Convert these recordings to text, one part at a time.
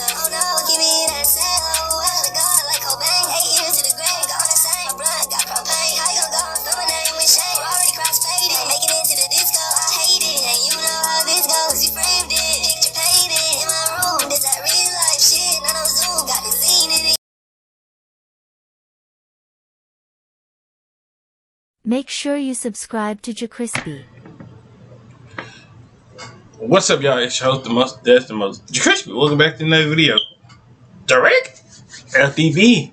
myself. Oh no, give me that sound. Oh, I gotta go like Cobain. 8 years to the grave, gone insane. My blood got propane. How you gon' go and throw my name with shame? Already cross-faded, making it to the disco. I hate it, and you know how this goes. You framed it, picture painted in my room. This that real life shit, none on Zoom. Got the scene in it. Make sure you subscribe to JerCrispy. What's up, y'all? It's your host, the most JerCrispy. Welcome back to another video. Direct LTV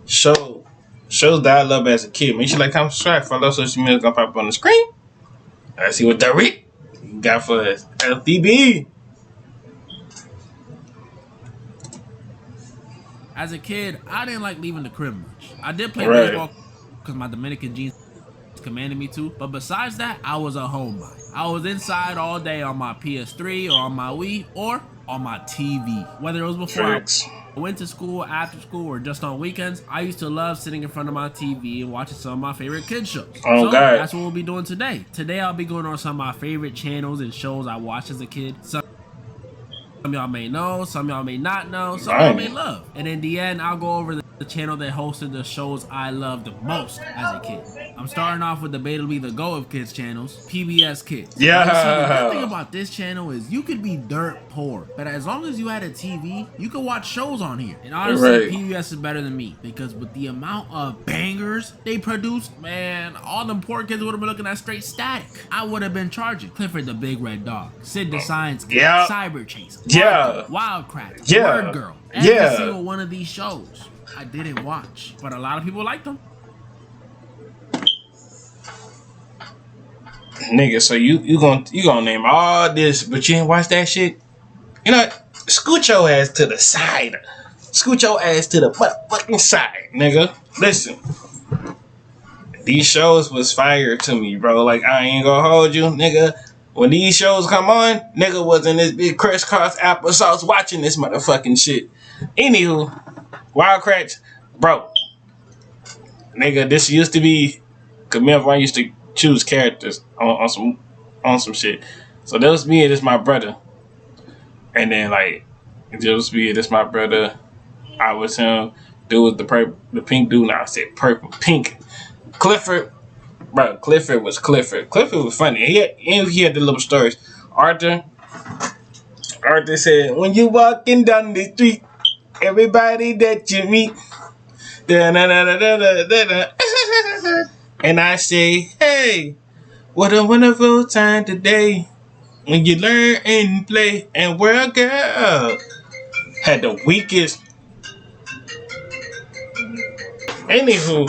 shows that I love as a kid. Make sure you like, comment, subscribe. Follow social media gonna pop up on the screen. Let's see what Direct you got for us. LTV. As a kid, I didn't like leaving the crib much. I did play baseball because my Dominican genes commanded me to, but besides that, I was a homebody. I was inside all day on my PS3 or on my Wii or on my TV. Whether it was before I went to school, after school, or just on weekends, I used to love sitting in front of my TV and watching some of my favorite kids shows. Oh, so God. That's what we'll be doing today. Today I'll be going on some of my favorite channels and shows I watched as a kid. Some y'all may know, some y'all may not know, some y'all may love. And in the end, I'll go over the channel that hosted the shows I loved the most as a kid. I'm starting off with debatably the GOAT of kids channels, PBS Kids. Yeah. Now, the good thing about this channel is you could be dirt poor, but as long as you had a TV, you could watch shows on here. And honestly, PBS is better than me because with the amount of bangers they produced, man, all them poor kids would have been looking at straight static. I would have been charging Clifford the Big Red Dog, Sid the Science Kid, Cyber Chase, Wildcraft, Word Girl. Every single one of these shows I didn't watch, but a lot of people liked them. Nigga, so you gonna name all this, but you didn't watch that shit? You know what? Scoot your ass to the side. Scoot your ass to the motherfucking side, nigga. Listen. These shows was fire to me, bro. Like, I ain't gonna hold you, nigga. When these shows come on, nigga was in this big crisscross applesauce watching this motherfucking shit. Anywho, Wildcrats, bro. Nigga, this used to be, cause me and I used to choose characters on some shit. So that was me and this my brother. And then like it was me and this my brother. I was him. Dude with the pink dude. Now I said purple, pink. Clifford, bro. Clifford was Clifford. Clifford was funny. He had the little stories. Arthur said, when you walking down the street, everybody that you meet, and I say, hey, what a wonderful time today when you learn and play and work out. Had the weakest. Anywho,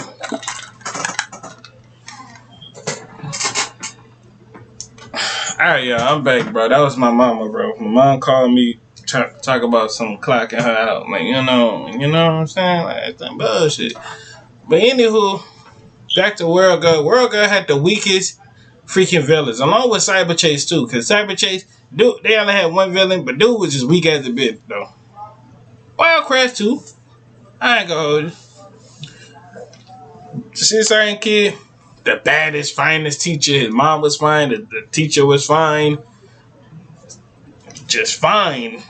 alright, y'all, I'm back, bro. That was my mama, bro. My mom called me talk about some clocking her out, like you know what I'm saying, like that bullshit. But anywho, back to World Girl. World Girl had the weakest freaking villains, along with Cyber Chase too. Cause Cyber Chase, dude, they only had one villain, but dude was just weak as a bitch though. Wild Crash too. I ain't gonna hold you. See a certain kid, the baddest, finest teacher. His mom was fine. The teacher was fine. Just fine.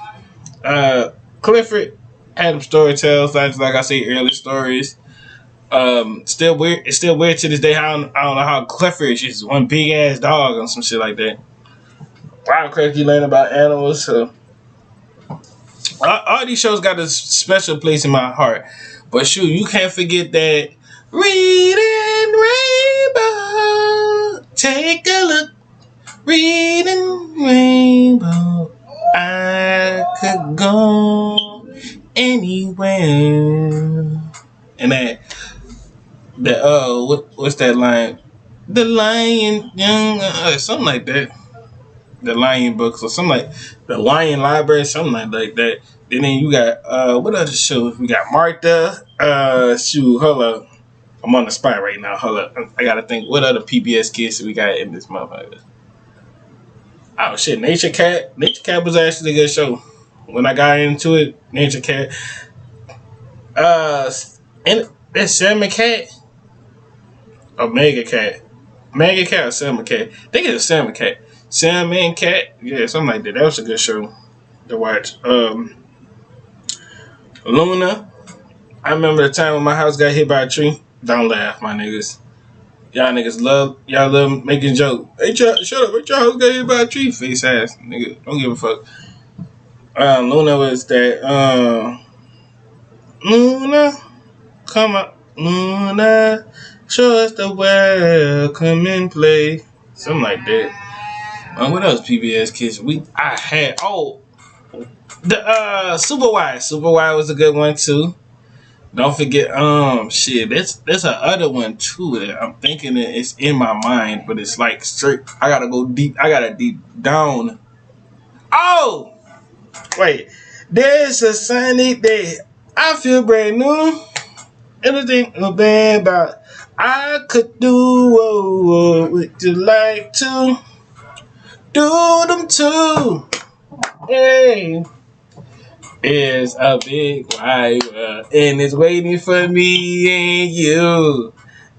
Clifford had them story tells, like I say, early stories. Still weird. It's still weird to this day. I don't know how Clifford is just one big ass dog or some shit like that. Wildcraft, you learn about animals. So all these shows got a special place in my heart. But shoot, you can't forget that Reading Rainbow. Take a look. Reading Rainbow. I could go anywhere. And what's that line? The Lion Young, something like that. The Lion Books or something like the Lion Library, something like that. Then you got what other shows? We got Martha. Hold up. I'm on the spot right now. Hold up. I gotta think. What other PBS kids we got in this motherfucker? Oh shit, Nature Cat. Nature Cat was actually a good show. When I got into it, Nature Cat. And that's Salmon Cat or Mega Cat. Mega Cat or Salmon Cat? I think it's Salmon Cat. Salmon Cat, yeah, something like that. That was a good show to watch. Luna. I remember the time when my house got hit by a tree. Don't laugh, my niggas. Y'all love making jokes. Hey, shut up. Hey, your house got hit by a tree. Face ass, nigga. Don't give a fuck. Luna was that. Luna, come on, Luna, show us the world, come and play. Something like that. What else? PBS Kids. I had the Super Wide. Super Wide was a good one too. Don't forget, shit. There's a other one too that I'm thinking that it's in my mind, but it's like straight. I gotta go deep. I gotta deep down. Oh, wait. There's a sunny day. I feel brand new. Anything bad about I could do. What would you like to do them too? Hey. Is a big wide world, and it's waiting for me and you.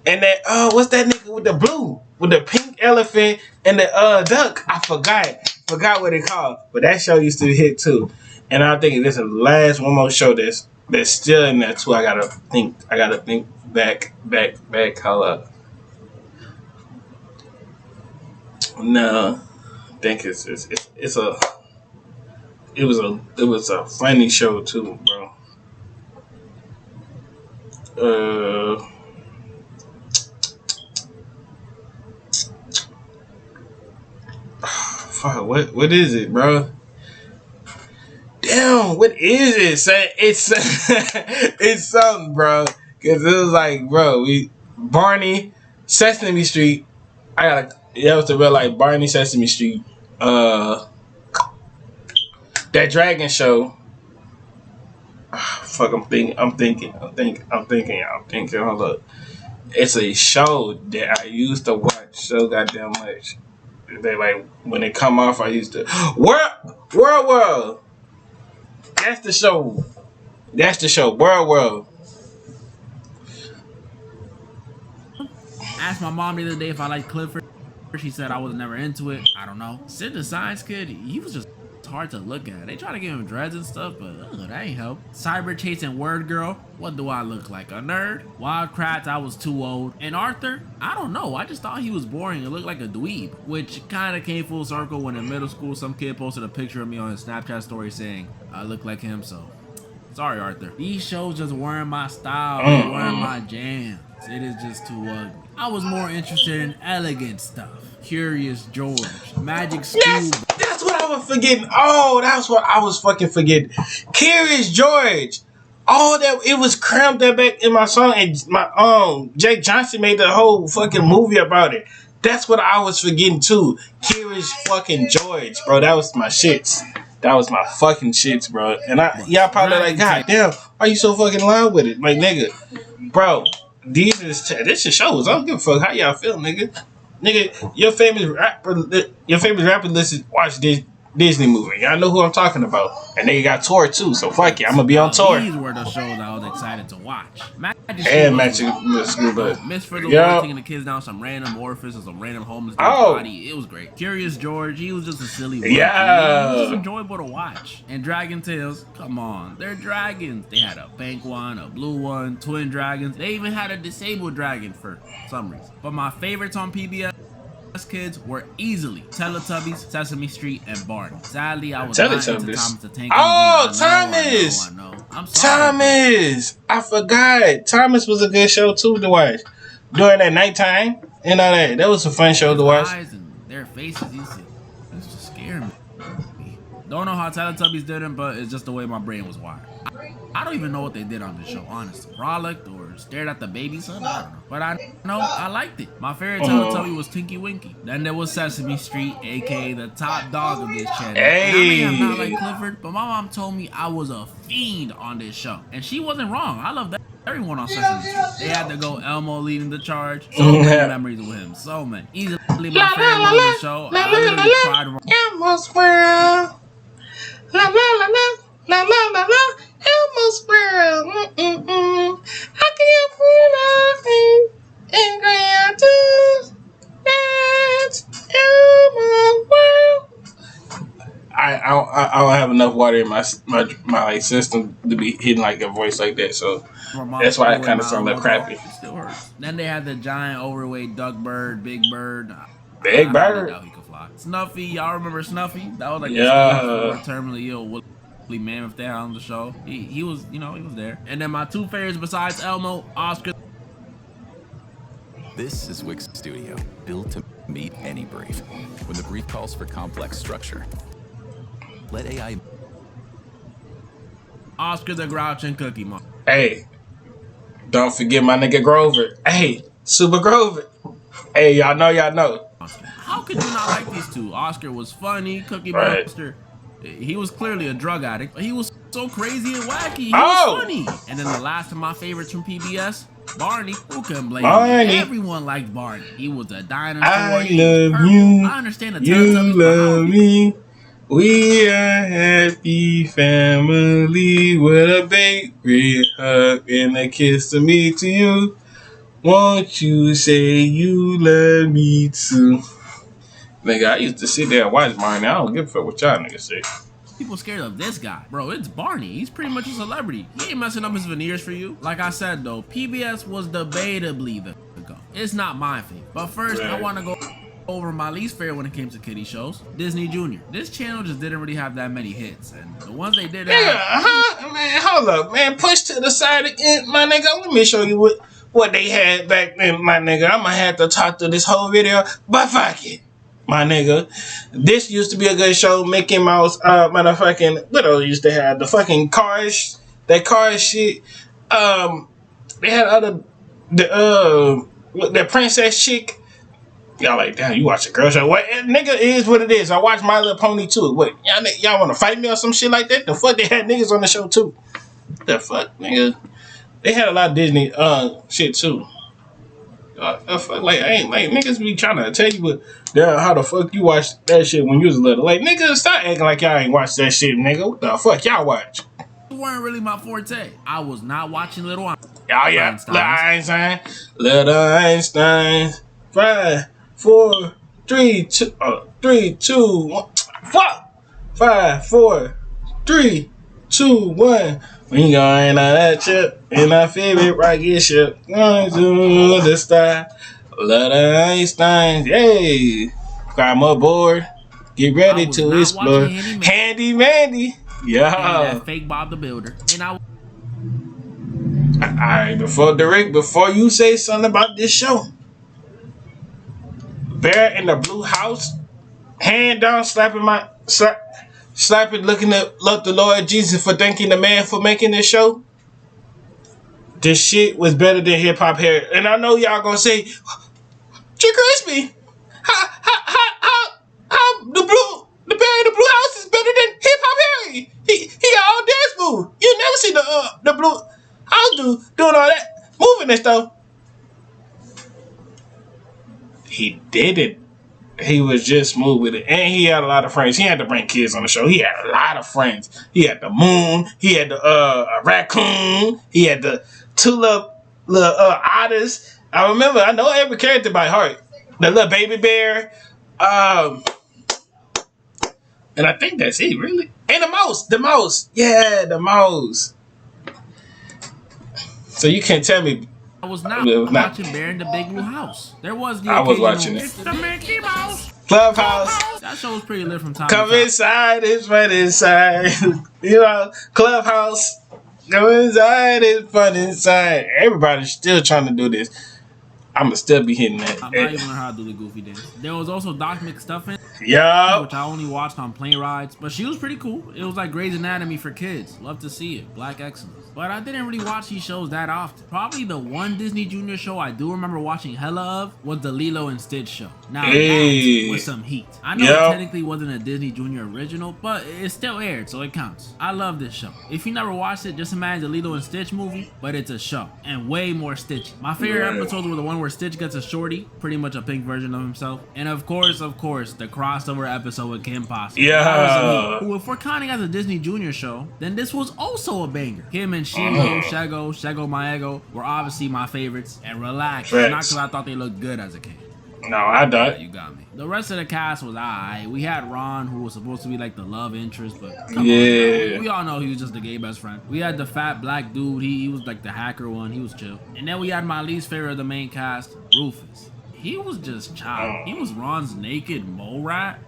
And that what's that nigga with the blue, with the pink elephant and the duck? I forgot what it called, but that show used to hit too. And I think this is the last one more show that's still in there too. I gotta think back. Hold up. No, I think it's a. It was a funny show too, bro. Fuck, what is it, bro? Damn, what is it? Say it's it's something, bro. Cause it was like, bro, Barney, Sesame Street. That was the real like Barney, Sesame Street. That dragon show. Fuck, I'm thinking. Hold up. It's a show that I used to watch so goddamn much. They like when it come off, I used to World. That's the show. World. Asked my mom the other day if I liked Clifford. She said I was never into it. I don't know. Sid the Science Kid, he was just hard to look at. They try to give him dreads and stuff, but that ain't help. Cyber Chase and Word Girl, what do I look like? A nerd? Wild Kratts, I was too old. And Arthur, I don't know. I just thought he was boring and looked like a dweeb, which kind of came full circle when in middle school some kid posted a picture of me on his Snapchat story saying I look like him, so sorry, Arthur. These shows just weren't my style. They weren't my jams. It is just too ugly. I was more interested in elegant stuff. Curious George, Magic School. Yes, that's what I was forgetting. Oh, that's what I was fucking forgetting. Curious George. All that it was crammed that back in my song, and my Jake Johnson made the whole fucking movie about it. That's what I was forgetting too. Curious fucking George, bro. That was my shits. That was my fucking shits, bro. And y'all probably like, God damn, why you so fucking loud with it, like nigga, bro. This is shows. I don't give a fuck how y'all feel, nigga. Nigga, your famous rapper listen watch this Disney movie. Y'all know who I'm talking about. And they got tour too, so fuck it. I'm gonna be on tour. These were the shows I was excited to watch. Magic School Bus. Miss for the Lord taking the kids down some random orphans or some random homeless body. It was great. Curious George, he was just a silly one. Yeah. He was just enjoyable to watch. And Dragon Tales, come on, they're dragons. They had a pink one, a blue one, twin dragons. They even had a disabled dragon for some reason. But my favorites on PBS Kids were easily Teletubbies, Sesame Street, and Barney. Sadly, I was not into Thomas the Tank Engine. Oh, Thomas! I know. I'm sorry. Thomas! I forgot. Thomas was a good show too to watch. During that nighttime and all that. That was a fun show to watch. Eyes and their faces used to just scare me. Don't know how Teletubbies did them, but it's just the way my brain was wired. I don't even know what they did on this show, honestly. Frolicked or stared at the baby son, I don't know. But I know I liked it. My favorite Teletubby was Tinky Winky. Then there was Sesame Street, aka the top dog of this channel. Hey. And I may have not liked Clifford, but my mom told me I was a fiend on this show. And she wasn't wrong. I loved everyone on Sesame Street. They had to go Elmo leading the charge. So many memories with him. So many. Easily my favorite one of the show. I literally cried. Elmo's world. La la la la. La la la la. Elmo's world. I can feel nothing in gratitude. That's Elmo's world. I don't have enough water in my like system to be hitting like a voice like that. So that's why it kind of sounded crappy. It still hurts. Then they had the giant overweight duck bird, Big Bird. Big I Bird. doubt he could fly. Snuffy, y'all remember Snuffy? That was like Yeah. the terminally ill woolly mammoth they had on the show. He was, he was there. And then my two favorites besides Elmo, Oscar. This is Wix Studio, built to meet any brief. When the brief calls for complex structure, let AI. Oscar the Grouch and Cookie Monster. Hey, don't forget my nigga Grover. Hey, Super Grover. Hey, y'all know. How could you not like these two? Oscar was funny. Cookie Right. Monster, he was clearly a drug addict. He was so crazy and wacky. He was funny. And then the last of my favorites from PBS, Barney. Who can blame me? Everyone liked Barney. He was a dinosaur. I love you. I understand the You love me. We are happy family with a baby hug and a kiss to me to you. Won't you say you love me too? Nigga, I used to sit there and watch Barney. I don't give a fuck what y'all niggas say. People scared of this guy. Bro, it's Barney. He's pretty much a celebrity. He ain't messing up his veneers for you. Like I said, though, PBS was debatably the go. It's not my favorite. But first, I want to go over my least favorite when it came to kiddie shows, Disney Junior. This channel just didn't really have that many hits. And the ones they did have... Man, hold up, man. Push to the side again, my nigga. Let me show you what they had back then, my nigga. I'm gonna have to talk to this whole video, but fuck it. My nigga, this used to be a good show. Mickey Mouse, motherfucking, what else used to have? The fucking Cars, that Cars shit. They had the princess chick. Y'all like, damn, you watch a girl show? What, nigga, is what it is. I watch My Little Pony too. What, y'all want to fight me or some shit like that? The fuck, they had niggas on the show too. The fuck, nigga. They had a lot of Disney shit too. Like, I ain't like niggas be trying to tell you what, how the fuck you watch that shit when you was little. Like, nigga, stop acting like y'all ain't watch that shit, nigga. What the fuck y'all watch? It weren't really my forte. I was not watching Little Einstein. Oh yeah, Little Einstein. 5, 4, 3, 2, 1. Fuck. 5, 4, 3, 2, 1. We going on that trip in our favorite rocket ship. Going to the star. Little Einstein. Hey. Climb aboard. Get ready to explore. Handy Mandy. Yeah. And that fake Bob the Builder. And Alright, before you say something about this show. Bear in the blue house. Hand down, slapping looking at the Lord Jesus for thanking the man for making this show. This shit was better than Hip Hop Harry. And I know y'all gonna say, JerCrispy, how the Bear in the blue house is better than Hip Hop Harry. He got all dance moves. You never see the blue house doing all that moving and stuff. He did it. He was just smooth with it. And he had a lot of friends. He had to bring kids on the show. He had a lot of friends. He had the moon. He had the a raccoon. He had the two little otters. I know every character by heart. The little baby bear. And I think that's it, really. And the mouse. Yeah, the mouse. So you can't tell me. I was not watching Bear in the Big Blue House. There was the I was watching it. It's the Mickey Mouse. Clubhouse. That show was pretty lit from time Come to time. inside, it's fun inside. Clubhouse. Come inside, it's fun inside. Everybody's still trying to do this. I'ma still be hitting that. I'm not even learning how to do the goofy dance. There was also Doc McStuffin, Yeah. which I only watched on plane rides, but she was pretty cool. It was like Grey's Anatomy for kids. Love to see it. Black excellence. But I didn't really watch these shows that often. Probably the one Disney Junior show I do remember watching hella of was the Lilo and Stitch show. Now that was some heat. I know it technically wasn't a Disney Junior original, but it still aired, so it counts. I love this show. If you never watched it, just imagine the Lilo and Stitch movie, but it's a show and way more Stitchy. My favorite episodes were the one where Stitch gets a shorty, pretty much a pink version of himself, and of course, the crossover episode with Kim Possible. Yeah. Who, if we're counting as a Disney Junior show, then this was also a banger. Him and Shiro, Shego My Ego were obviously my favorites, and Relax, not because I thought they looked good as a kid. No, I don't. You got me. The rest of the cast was alright. We had Ron, who was supposed to be like the love interest, but come on, Yeah. we all know he was just a gay best friend. We had the fat black dude. He was like the hacker one. He was chill. And then we had my least favorite of the main cast, Rufus. He was just child. He was Ron's naked mole rat.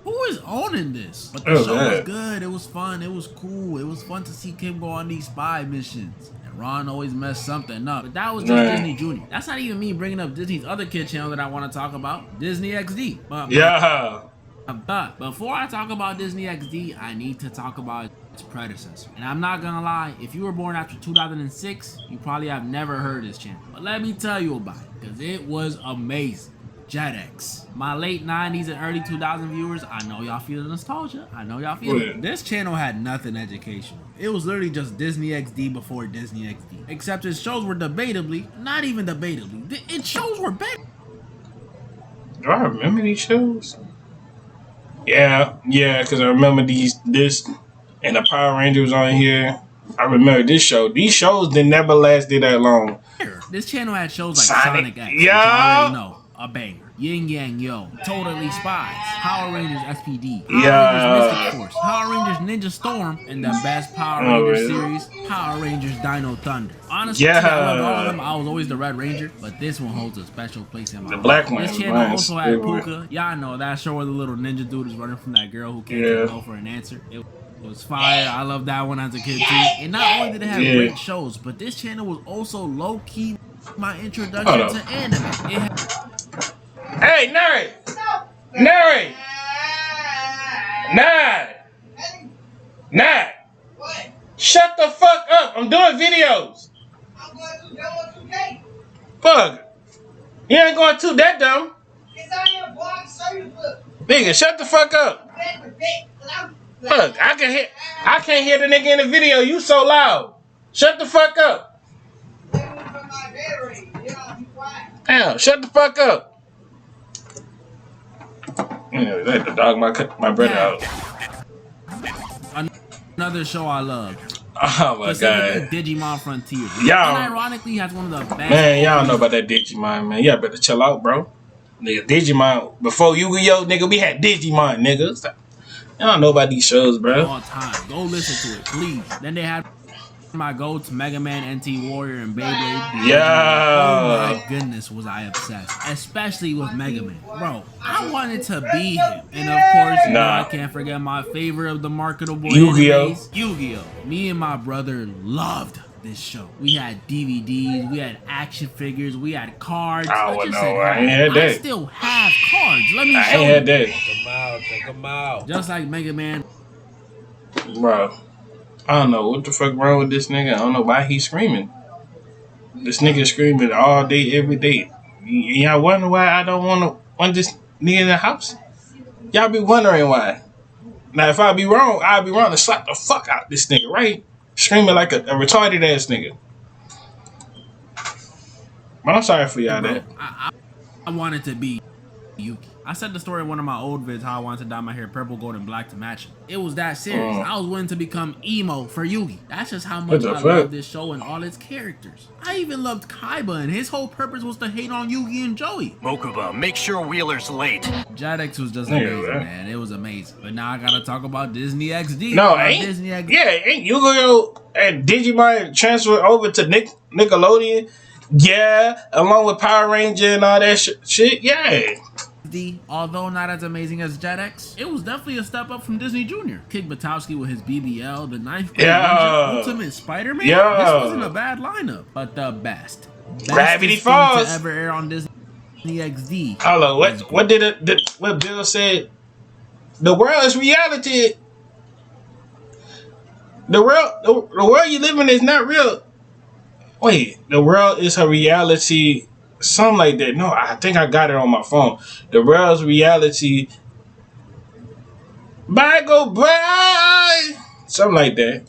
Who is owning this? But the show was good. It was fun. It was cool. It was fun to see Kim go on these spy missions. And Ron always messed something up. But that was just Disney Junior. That's not even me bringing up Disney's other kid channel that I want to talk about, Disney XD. But before I talk about Disney XD, I need to talk about its predecessor. And I'm not gonna lie, if you were born after 2006, you probably have never heard this channel. But let me tell you about it, because it was amazing. JetX. My late 90s and early 2000 viewers, I know y'all feel the nostalgia. I know y'all feel it. This channel had nothing educational. It was literally just Disney XD before Disney XD. Except its shows were debatably, not even debatably, its shows were better. Do I remember these shows? Yeah, because I remember this and the Power Rangers on here. I remember this show. These shows did never lasted that long. This channel had shows like Sonic X, which I already know, a banger. Yin Yang Yo, Totally Spies, Power Rangers SPD, Power Rangers Mystic Force, Power Rangers Ninja Storm, and the best Power Rangers series, Power Rangers Dino Thunder. Honestly, I love all of them. I was always the Red Ranger, but this one holds a special place in my heart. The black one. This channel also had Puka. Y'all know that show where the little ninja dude is running from that girl who can't take no for an answer. It was fire. I loved that one as a kid too. And not only did it have great shows, but this channel was also low-key my introduction to anime. Hey, Nerd! Nerd! What? Shut the fuck up! I'm doing videos! I'm going to 2K. Fuck! You ain't going to that dumb. It's on your blog service book. Nigga, shut the fuck up. Fuck, I can't hear the nigga in the video. You so loud. Shut the fuck up. Damn, shut the fuck up. Yeah, that the dog my brother out. Another show I love. Oh my god. Digimon Frontiers. Y'all, and ironically has one of the best. Man, y'all know about that Digimon, man. Y'all better chill out, bro. Nigga, Digimon. Before Yu-Gi-Oh, nigga, we had Digimon, nigga. Stop. Y'all know about these shows, bro. All time. Go listen to it, please. Then they had my goats, Mega Man, NT Warrior, and Beyblade. Yeah. Oh my goodness, was I obsessed. Especially with Mega Man. Bro, I wanted to be him. And of course, you know, I can't forget my favorite of the marketable Yu-Gi-Oh. Yu-Gi-Oh. Me and my brother loved this show. We had DVDs, we had action figures, we had cards. I ain't had that. I still have cards. Let me show you. I ain't had that. Check them out. Just like Mega Man. Bro. I don't know what the fuck wrong with this nigga. I don't know why he's screaming. This nigga screaming all day, every day. Y'all wonder why I don't want this nigga in the house? Y'all be wondering why. Now, if I be wrong, I'll be wrong to slap the fuck out this nigga, right? Screaming like a retarded ass nigga. But I'm sorry for y'all that. I wanted to be Yuki. I said the story in one of my old vids how I wanted to dye my hair purple, gold, and black to match it. It was that serious. I was willing to become emo for Yugi. That's just how much I love this show and all its characters. I even loved Kaiba, and his whole purpose was to hate on Yugi and Joey. Mokuba, make sure Wheeler's late. JetX was just amazing, man. It was amazing. But now I gotta talk about Disney XD. No, ain't Disney XD. Yeah, ain't Yu-Gi-Oh! And Digimon transferred over to Nickelodeon? Yeah, along with Power Ranger and all that shit. Yeah. Although not as amazing as JetX, it was definitely a step up from Disney Junior. Kid Batowski with his BBL, the 9th grade Ultimate Spider-Man. This wasn't a bad lineup, but the best Gravity Falls to ever air on Disney XD. Hello, what Bill said? The world is reality. The world you live in is not real. Wait, the world is a reality. Something like that. No, I think I got it on my phone. The world's reality. Bye, go bye. Something like that.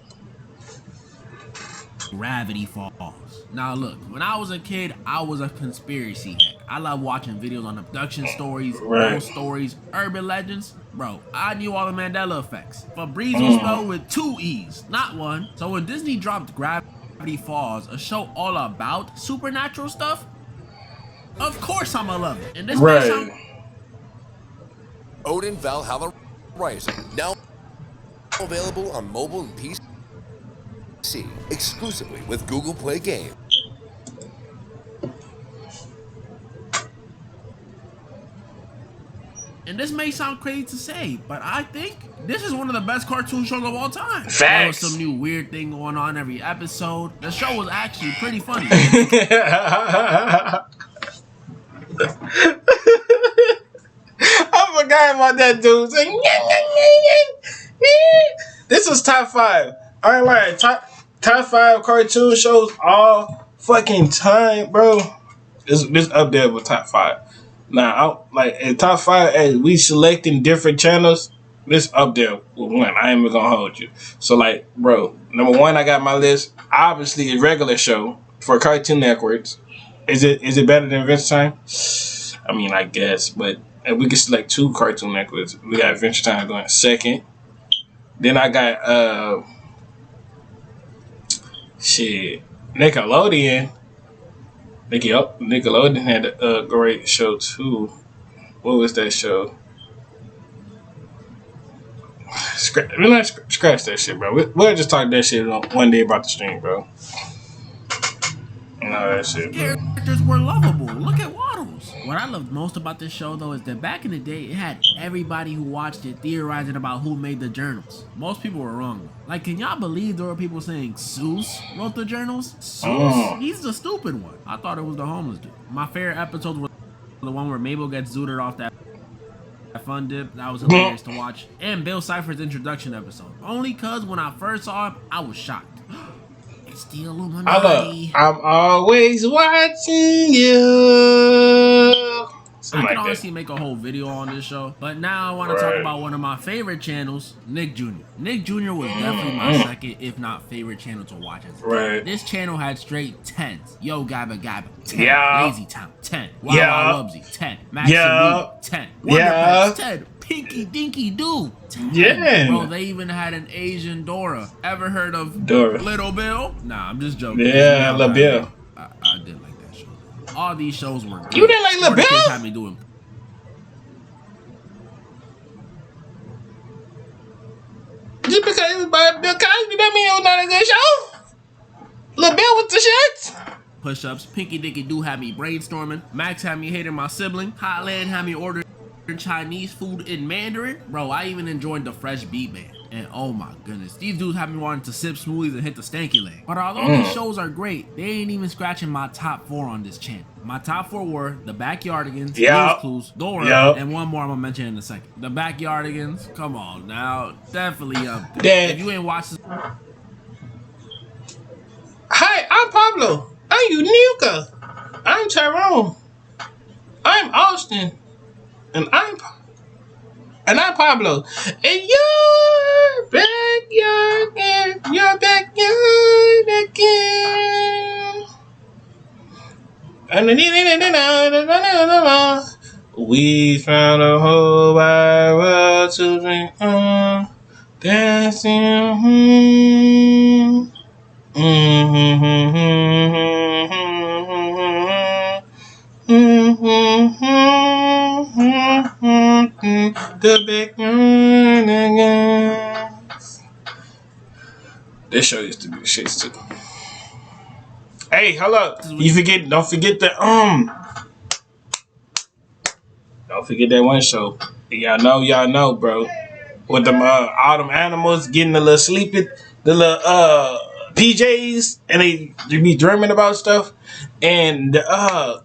Gravity Falls. Now look, when I was a kid, I was a conspiracy head. I love watching videos on abduction stories, ghost stories, urban legends. Bro, I knew all the Mandela effects. Febreze was spelled with 2 E's, not 1. So when Disney dropped Gravity Falls, a show all about supernatural stuff, Of course I'ma love it. And this may Right. sound Odin Valhalla Rising, now available on mobile and PC exclusively with Google Play Games. And this may sound crazy to say, but I think this is one of the best cartoon shows of all time. Facts. There was some new weird thing going on every episode. The show was actually pretty funny. I forgot about that dude. Saying, this was top 5. I ain't lying. Top 5 cartoon shows all fucking time, bro. This up there with top 5. Now, in top 5, as we selecting different channels, this up there with 1. I ain't even gonna hold you. So, bro, number 1, I got my list. Obviously, a regular show for Cartoon Networks. Is it better than Adventure Time? I mean, I guess, but if we can select 2 Cartoon Networks, we got Adventure Time going second. Then I got Nickelodeon. Nickelodeon had a great show too. What was that show? Scratch that shit, bro. We'll just talk that shit one day about the stream, bro. And all that shit, bro. Characters were lovable. Look at Waddles. What I loved most about this show, though, is that back in the day, it had everybody who watched it theorizing about who made the journals. Most people were wrong, though. Like, can y'all believe there were people saying Seuss wrote the journals? Seuss? He's the stupid one. I thought it was the homeless dude. My favorite episode was the one where Mabel gets zooted off that fun dip. That was hilarious to watch. And Bill Cipher's introduction episode. Only cause when I first saw him, I was shocked. It's the Illuminati. I'm always watching you. I could honestly make a whole video on this show, but now I want to talk about one of my favorite channels, Nick Jr. Nick Jr. was definitely my second, if not favorite channel to watch as a kid. This channel had straight 10s. Yo Gabba Gabba, 10. Lazy Town, 10. Wow Wow Wubsy, 10. Max and Ruby, 10. Wonder Pets, 10. Pinky Dinky Doo, 10. Yeah. Bro, they even had an Asian Dora. Ever heard of Dora? Little Bill? Nah, I'm just joking. Yeah, Little Bill. I did like that show. All these shows were great. You didn't like Little Bill? Had me doing. Just because it was by Bill Cosby, that mean it was not a good show. Little Bill with the shits. Push-ups. Pinky Dinky Doo had me brainstorming. Max had me hating my sibling. Hotland had me ordering Chinese food in Mandarin. Bro, I even enjoyed the Fresh Beat Band. And oh my goodness, these dudes have me wanting to sip smoothies and hit the stanky leg. But although these shows are great, they ain't even scratching my top 4 on this channel. My top 4 were The Backyardigans, Blue's Clues, Dora, and one more I'm gonna mention in a second. The Backyardigans, come on now, definitely up there. If you ain't watched this. Hi, I'm Pablo. I'm Unica. I'm Tyrone. I'm Austin. And I'm Pablo. And you're backyard again. You're backyard again. We found a whole wide world to drink on. Dancing. The big This show used to be the shits too. Hey, hold up. Don't forget that one show. Y'all know, bro. With them all them animals getting a little sleepy, the little PJs, and they be dreaming about stuff. And y'all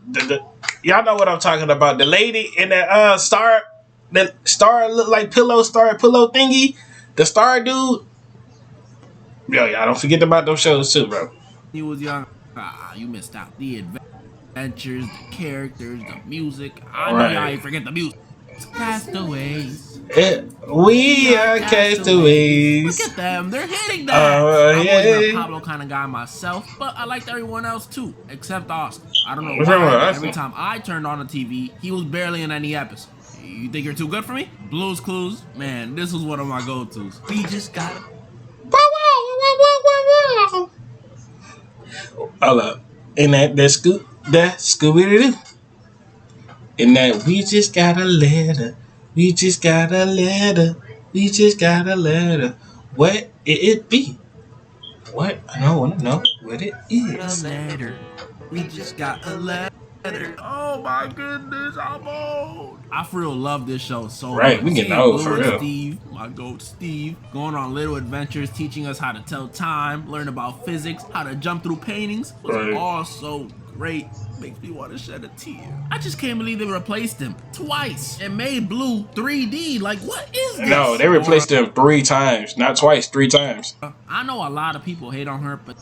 know what I'm talking about. The lady in that star look like pillow thingy. The star dude. Yo, y'all don't forget about those shows too, bro. You was young. You missed out. The adventures, the characters, the music. I know y'all ain't forget the music. Castaways. We are castaways. Look at them. They're hitting that. I'm always a Pablo kind of guy myself, but I liked everyone else too, except Austin. I don't know why. Every time I turned on the TV, he was barely in any episode. You think you're too good for me? Blue's Clues? Man, this was one of my go-tos. We just got it. Hold up. And that Scooby-Doo. And that we just got a letter. We just got a letter. We just got a letter. What it be? What? I don't want to know what it is. A letter. We just got a letter. Oh my goodness, I'm old. I for real love this show so Right, much. we getting Seeing old for Blue and real. Steve, my goat Steve, going on little adventures, teaching us how to tell time, learn about physics, how to jump through paintings was Right. all so great. Makes me want to shed a tear. I just can't believe they replaced him twice and made Blue 3D. Like, what is this? No, they replaced him 3 times, not twice, 3 times. I know a lot of people hate on her, but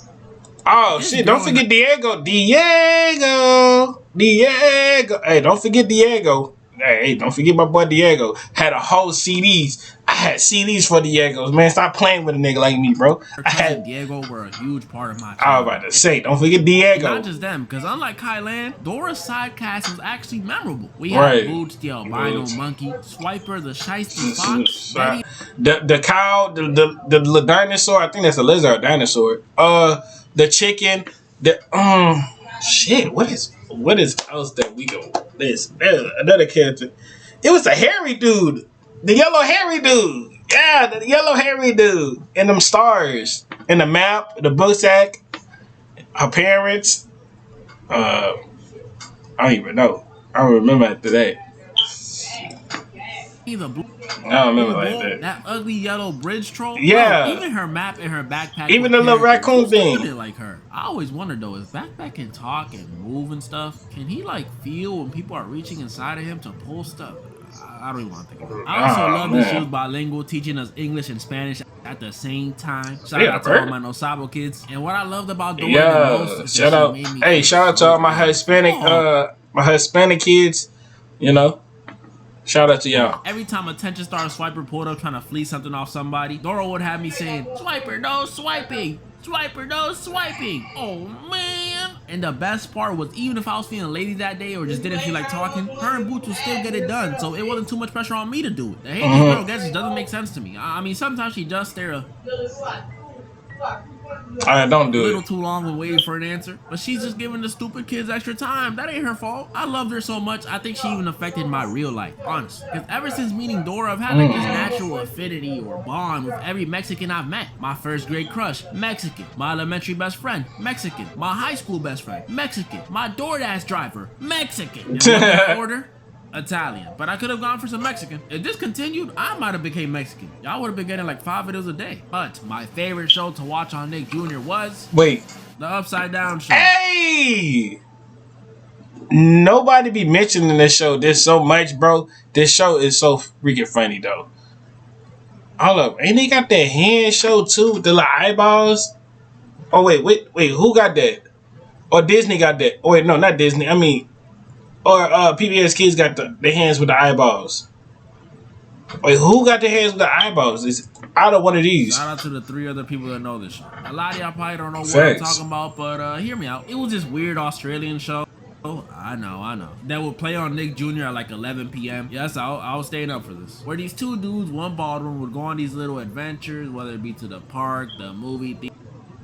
Oh this shit! girl Don't forget Diego. Diego. Hey, don't forget Diego. Hey, don't forget my boy Diego. Had a whole CDs. I had CDs for Diego's. Man, stop playing with a nigga like me, bro. her I cousin had. Diego were a huge part of my I was childhood. about to say, don't forget Diego. Not just them, because unlike Kylan, Dora's side cast was actually memorable. We had Right. Boots, the albino Boots. monkey, Swiper, the shiesty fox, Betty, The cow, the dinosaur. I think that's a lizard dinosaur. The chicken. The shit. What is else that we go? This another character. It was a hairy dude. The yellow hairy dude. Yeah, the yellow hairy dude. And them stars. And the map, the book sack, her parents. I don't even know. I don't remember after that. the blue I don't remember like bull, that. that ugly yellow bridge troll. Yeah. Bro, even her map in her backpack. Even with the little characters, raccoon who still thing. did like her. I always wondered though, if Backpack can talk and move and stuff, can he like feel when people are reaching inside of him to pull stuff? I don't even want to think about it. I also love that she was bilingual, teaching us English and Spanish at the same time. Shout out to all my Nosabo kids. And what I loved about Dora the most is shout that out. she made me Hey, feel shout out to so all my Hispanic kids. You know, shout out to y'all. Every time attention star Swiper pulled up trying to flee something off somebody, Dora would have me saying, "Swiper, no swiping! Swiper, no swiping!" Oh man! And the best part was, even if I was feeling lazy that day or just didn't feel like talking, her and Boots would still get it done, so it wasn't too much pressure on me to do it. The hate this girl gets just doesn't make sense to me. I mean, sometimes she does stare a Don't do little it. too long when waiting for an answer, but she's just giving the stupid kids extra time. That ain't her fault. I loved her so much, I think she even affected my real life, honestly. Because ever since meeting Dora, I've had like this natural affinity or bond with every Mexican I've met. My first grade crush, Mexican. My elementary best friend, Mexican. My high school best friend, Mexican. My DoorDash driver, Mexican. And what did I order? Italian, but I could have gone for some Mexican. If this continued, I might have became Mexican. Y'all would have been getting like 5 videos a day. But my favorite show to watch on Nick Jr. was Wait. the Upside Down Show. Hey! Nobody be mentioning this show. There's so much, bro. This show is so freaking funny, though. Hold up. And they got that hand show, too, with the little eyeballs. Oh, wait. Who got that? Or Disney got that. Oh, wait, no, not Disney. I mean, or PBS Kids got the hands with the eyeballs. Wait, who got the hands with the eyeballs? It's out of one of these. Shout out to the 3 other people that know this show. A lot of y'all probably don't know what Facts. I'm talking about, but hear me out. It was this weird Australian show. Oh, I know. That would play on Nick Jr. at like 11 p.m. Yes, I was staying up for this. Where these 2 dudes, one bald one, would go on these little adventures, whether it be to the park, the movie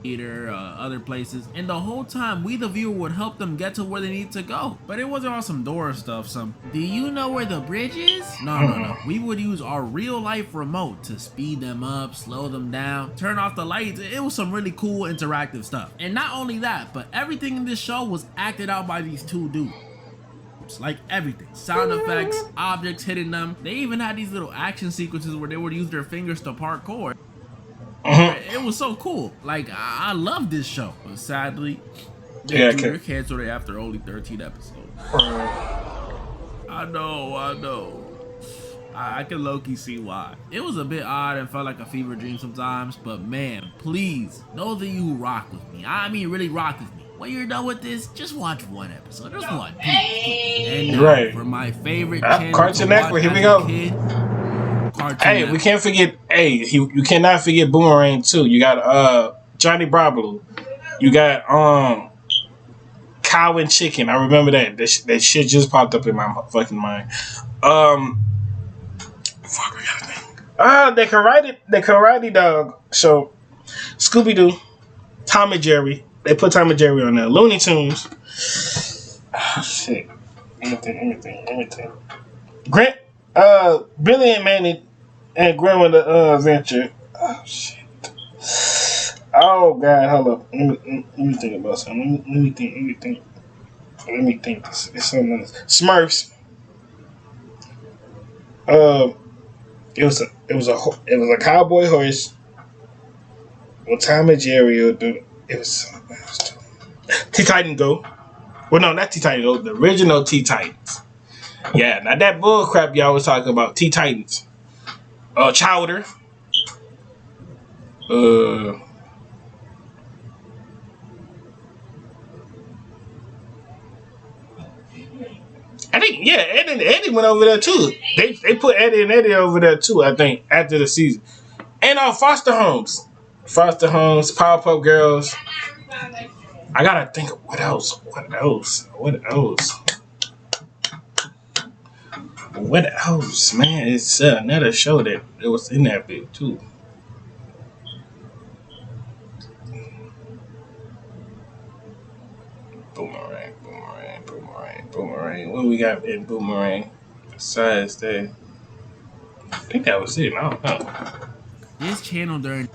theater, other places, and the whole time we the viewer would help them get to where they need to go. But it wasn't all some Dora stuff, some "do you know where the bridge is?" No. We would use our real life remote to speed them up, slow them down, turn off the lights. It was some really cool interactive stuff. And not only that, but everything in this show was acted out by these 2 dudes. Like everything, sound effects, objects hitting them. They even had these little action sequences where they would use their fingers to parkour. It was so cool. Like, I love this show. But sadly, they canceled it after only 13 episodes. I know. I can low-key see why. It was a bit odd and felt like a fever dream sometimes, but man, please, those of you who rock with me, I mean really rock with me, when you're done with this, just watch 1 episode. Just one. Please. And now, for my favorite channel Cartoon to watch Network, here we as go. a kid, Hey, we can't forget. Hey, you cannot forget Boomerang too. You got Johnny Bravo. You got Cow and Chicken. I remember that. That shit just popped up in my fucking mind. Fuck, I got a name. The Karate Dog show. Scooby Doo, Tom and Jerry. They put Tom and Jerry on there. Looney Tunes. Oh, shit. Let me think. Grant, Billy and Manny and Grandma Adventure. Oh shit. Oh god, hold up. Let me think about something. Let me think. Let me think. It's something else. Smurfs. Uh, it was a cowboy horse. Well, Tom and Jerry. It was something else. Teen Titan Go. Well, no, not Teen Titan Go. The original Teen Titans. Yeah, not that bull crap y'all was talking about. Teen Titans. Chowder. I think Ed and Eddie went over there too. They put Eddie and Eddie over there too. I think after the season, and Foster Homes, Powerpuff Girls. I gotta think of what else. Man, it's another show that it was in that big too. Boomerang. What we got in Boomerang? Besides that, I think that was it. I don't know. This channel during.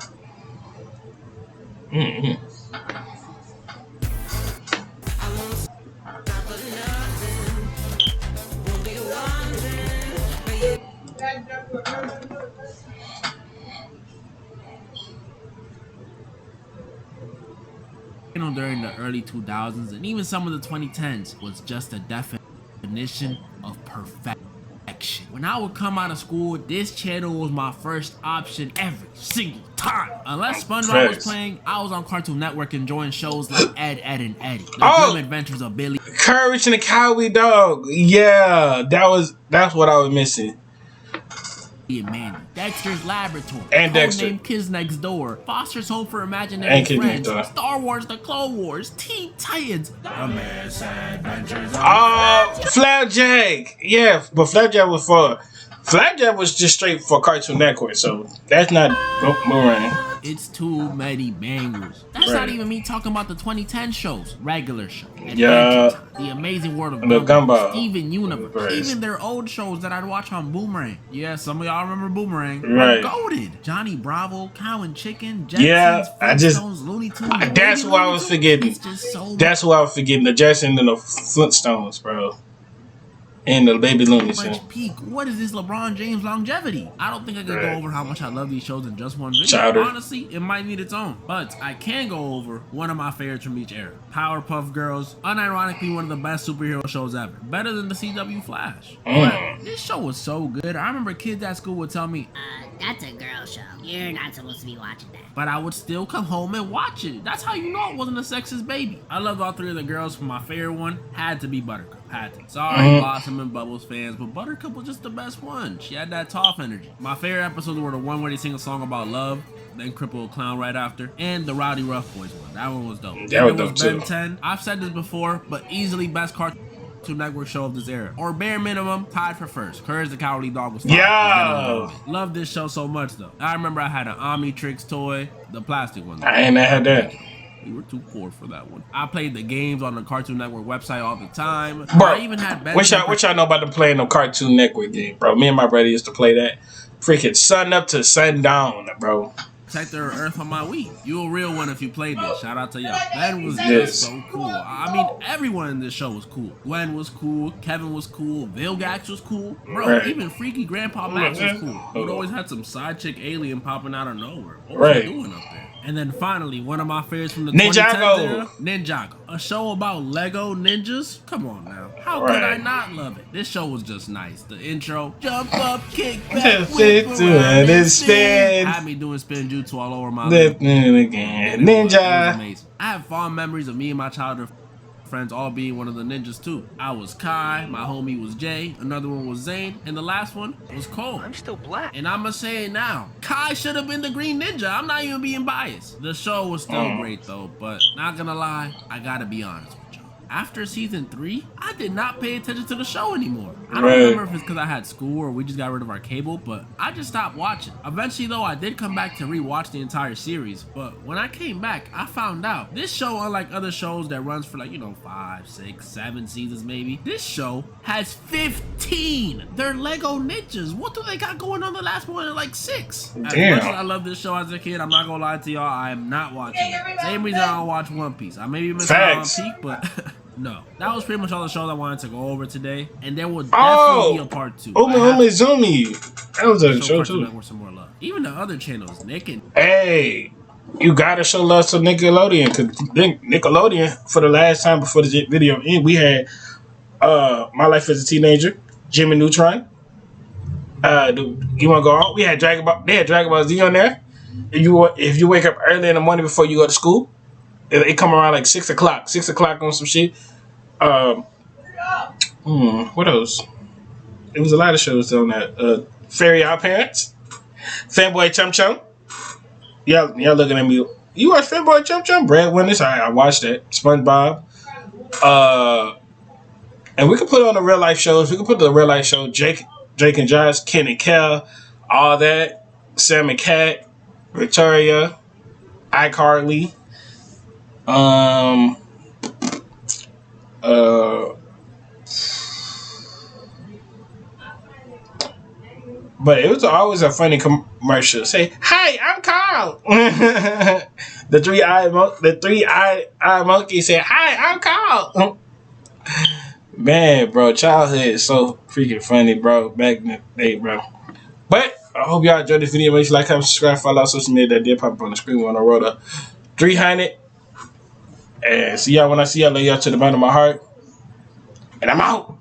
During the early 2000s and even some of the 2010s was just a definition of perfection. When I would come out of school, this channel was my first option every single time. Unless SpongeBob was playing, I was on Cartoon Network enjoying shows like Ed, Edd and Eddy, The Grim Adventures of Billy, Courage and the Cowardly Dog. Yeah, that's what I was missing. and Mandy, Dexter's Laboratory, and Dexter, Named Kids Next Door, Foster's Home for Imaginary Friends, Star Wars: The Clone Wars, Teen Titans, The Misadventures of Flapjack. Yeah, but Flapjack was just straight for Cartoon Network, so that's not Boomerang. It's too many bangers. That's not even me talking about the 2010 shows, regular show, yeah, The Amazing World of Gumball, Steven Universe, even their old shows that I'd watch on Boomerang. Yeah, some of y'all remember Boomerang. Right. Goated. Johnny Bravo, Cow and Chicken, Jetsons, Flintstones, Looney Tunes. That's who I was forgetting. That's who I was forgetting. The Jetsons and the Flintstones, bro. And the Baby Looney Tunes. Peak. What is this LeBron James longevity? I don't think I could go over how much I love these shows in just one video. Chowder. Honestly, it might need its own. But I can go over one of my favorites from each era. Powerpuff Girls. Unironically, one of the best superhero shows ever. Better than the CW Flash. But this show was so good. I remember kids at school would tell me, that's a girl show. You're not supposed to be watching that. But I would still come home and watch it. That's how you know it wasn't a sexist baby. I loved all three of the girls, but my favorite one had to be Buttercup. Had to. Sorry, Blossom and Bubbles fans, but Buttercup was just the best one. She had that tough energy. My favorite episodes were the one where they sing a song about love, then cripple a clown right after, and the Rowdy Rough Boys one. That one was dope. That was dope Ben too. 10. I've said this before, but easily best Cartoon Network show of this era, or bare minimum tied for first. Courage the Cowardly Dog was fine. Yeah, love this show so much though. I remember I had an Omnitrix toy, the plastic one. I ain't had that. We were too poor for that one. I played the games on the Cartoon Network website all the time. Bro, I even had what y'all know about them playing the Cartoon Network game, bro? Me and my brother used to play that. Freaking sun up to sundown, bro. Protector Earth on my Wii. You a real one if you played this. Shout out to y'all. That was just so cool. I mean, everyone in this show was cool. Gwen was cool. Kevin was cool. Vilgax was cool. Bro, even Freaky Grandpa Max was cool. Would always had some side chick alien popping out of nowhere. What was he doing up there? And then finally, one of my favorites from the 2010s era, Ninjago. A show about Lego ninjas? Come on now. How could I not love it? This show was just nice. The intro, jump up, kick back, whip around and spin. Had me doing spin jutsu all over my lip again. Ninja. It was amazing. I have fond memories of me and my childhood friends all being one of the ninjas too. I was Kai, my homie was Jay, another one was Zane, and the last one was Cole. I'm still black. And I'ma say it now. Kai should have been the Green Ninja. I'm not even being biased. The show was still great though, but not gonna lie, I gotta be honest with y'all. after season 3, I did not pay attention to the show anymore. I don't Right. remember if it's because I had school or we just got rid of our cable, but I just stopped watching. Eventually, though, I did come back to rewatch the entire series, but when I came back, I found out this show, unlike other shows that runs for like, 5, 6, 7 seasons maybe, this show has 15. They're Lego ninjas. What do they got going on the last one in like 6? As Damn. much as I love this show as a kid, I'm not gonna lie to y'all, I am not watching it. Same reason I don't watch One Piece. I may be missing out on Facts. Peak, but no. That was pretty much all the shows I wanted to go over today, and there will definitely be a part 2. Zumi. That was a show Cartoon too. Network some more love. Even the other channels, Nick and Hey, you gotta show love to Nickelodeon, because Nickelodeon, for the last time before the video end, we had My Life as a Teenager, Jimmy Neutron. You wanna go on? We had Dragon Ball. They had Dragon Ball Z on there. If you wake up early in the morning before you go to school, it come around like 6 o'clock. 6 o'clock on some shit. What else? It was a lot of shows on that. Fairy Odd Parents, Fanboy Chum Chum. Y'all looking at me. You watch Fanboy Chum Chum? Breadwinners. I watched that. SpongeBob. And we could put on the real life shows. We could put the real life show. Drake and Josh, Ken and Kel, all that. Sam and Cat, Victoria, iCarly. But it was always a funny commercial. Say, "Hi, I'm Carl." the three-eyed monkey said, "Hi, I'm Carl." Man, bro, childhood is so freaking funny, bro. Back in the day, bro. But I hope y'all enjoyed this video. Make sure you like, comment, subscribe, follow our social media that did pop up on the screen when I wrote up 300. And see y'all when I see y'all. Love y'all to the bottom of my heart. And I'm out.